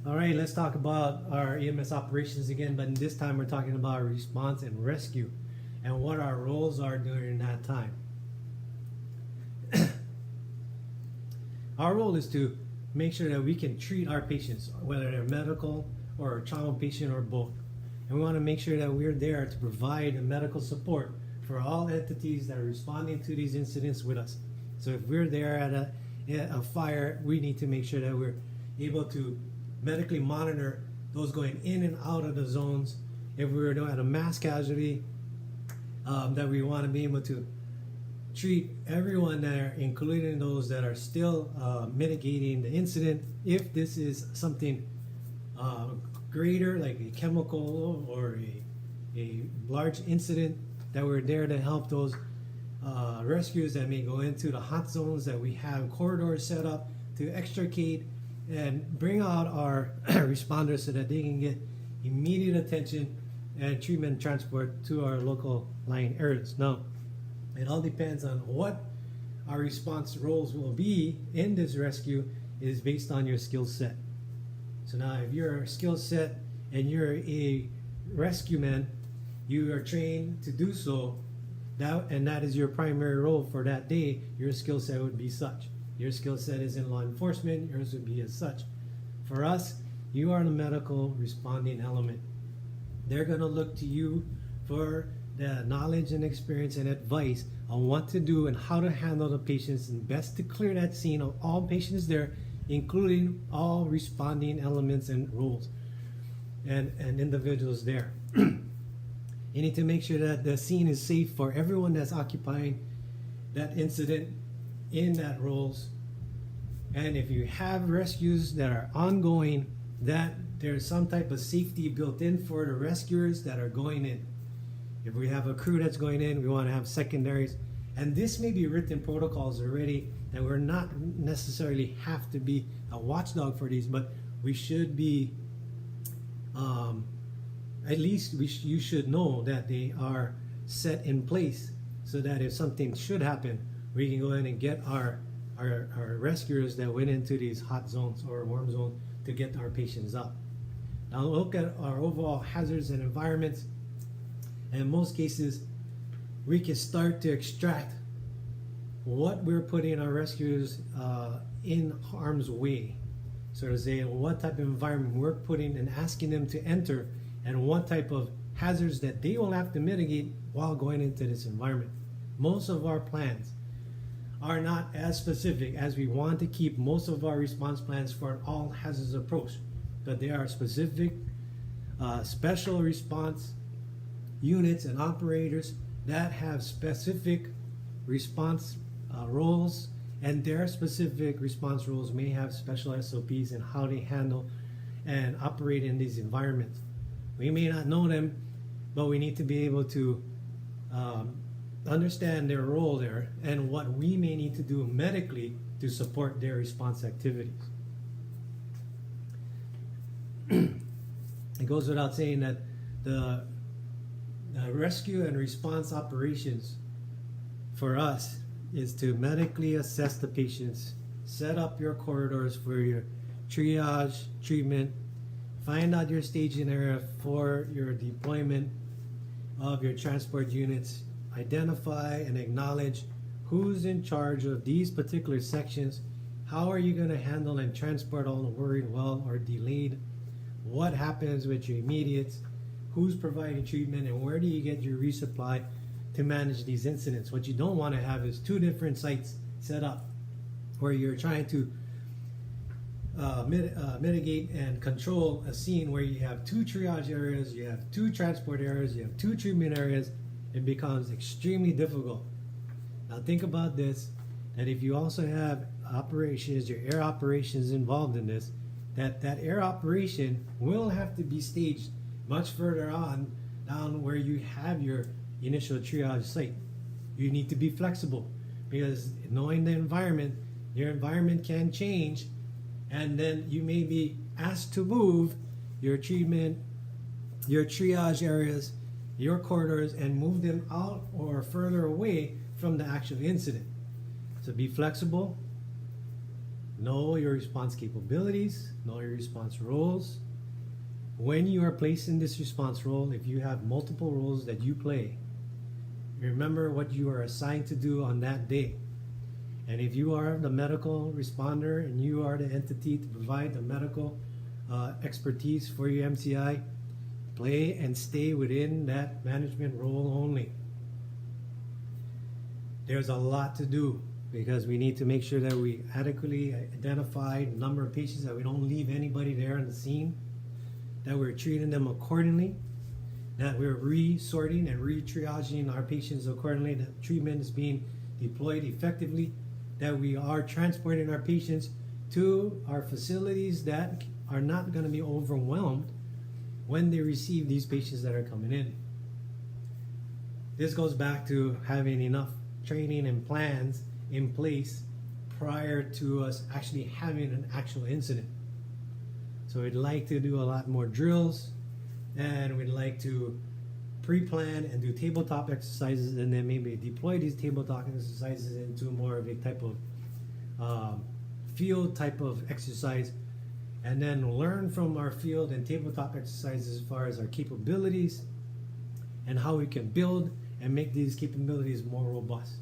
All right, let's talk about our EMS operations again, but this time we're talking about response and rescue and what our roles are during that time. Our role is to make sure that we can treat our patients, whether they're medical or a trauma patient or both. And we want to make sure that we're there to provide the medical support for all entities that are responding to these incidents with us. So if we're there at a fire, we need to make sure that we're able to medically monitor those going in and out of the zones. If we're at a mass casualty, that we want to be able to treat everyone there, including those that are still mitigating the incident. If this is something greater, like a chemical or a large incident, that we're there to help those rescues that may go into the hot zones, that we have corridors set up to extricate and bring out our responders so that they can get immediate attention and treatment transport to our local line areas. Now, it all depends on what our response roles will be in this rescue is based on your skill set. So now if you're a skill set and you're a rescue man, you are trained to do so, and that is your primary role for that day, your skill set would be such. Your skill set is in law enforcement, yours would be as such. For us, you are the medical responding element. They're going to look to you for the knowledge and experience and advice on what to do and how to handle the patients, and best to clear that scene of all patients there, including all responding elements and roles and individuals there. You need to make sure that the scene is safe for everyone that's occupying that incident in that roles. And if you have rescues that are ongoing, that there's some type of safety built in for the rescuers that are going in. If we have a crew that's going in, we want to have secondaries. And this may be written protocols already, that we're not necessarily have to be a watchdog for these, but we should be, at least you should know that they are set in place so that if something should happen, we can go in and get our rescuers that went into these hot zones or warm zones to get our patients up. Now look at our overall hazards and environments. And in most cases, we can start to extract what we're putting our rescuers in harm's way. So to say what type of environment we're putting and asking them to enter, and what type of hazards that they will have to mitigate while going into this environment. Most of our plans are not as specific as we want to keep most of our response plans for an all hazards approach, but they are specific special response units and operators that have specific response roles, and their specific response roles may have special SOPs in how they handle and operate in these environments. We may not know them, but we need to be able to understand their role there and what we may need to do medically to support their response activities. It goes without saying that the rescue and response operations for us is to medically assess the patients, set up your corridors for your triage, treatment, find out your staging area for your deployment of your transport units, identify and acknowledge who's in charge of these particular sections, how are you going to handle and transport all the worried well or delayed, what happens with your immediates, who's providing treatment, and where do you get your resupply to manage these incidents. What you don't want to have is two different sites set up where you're trying to mitigate and control a scene where you have two triage areas, you have two transport areas, you have two treatment areas. It becomes extremely difficult. Now think about this, that if you also have operations, your air operations involved in this, that air operation will have to be staged much further on down where you have your initial triage site. You need to be flexible, because knowing the environment, your environment can change, and then you may be asked to move your treatment, your triage areas, your corridors, and move them out or further away from the actual incident. So be flexible, Know your response capabilities, know your response roles. When you are placed in this response role, if you have multiple roles that you play, remember what you are assigned to do on that day. And if you are the medical responder and you are the entity to provide the medical expertise for your MCI, play and stay within that management role only. There's a lot to do because we need to make sure that we adequately identify the number of patients, that we don't leave anybody there on the scene, that we're treating them accordingly, that we're resorting and re-triaging our patients accordingly, that treatment is being deployed effectively, that we are transporting our patients to our facilities that are not going to be overwhelmed when they receive these patients that are coming in. This goes back to having enough training and plans in place prior to us actually having an actual incident. So we'd like to do a lot more drills, and we'd like to pre-plan and do tabletop exercises, and then maybe deploy these tabletop exercises into more of a type of field type of exercise, and then learn from our field and tabletop exercises as far as our capabilities and how we can build and make these capabilities more robust.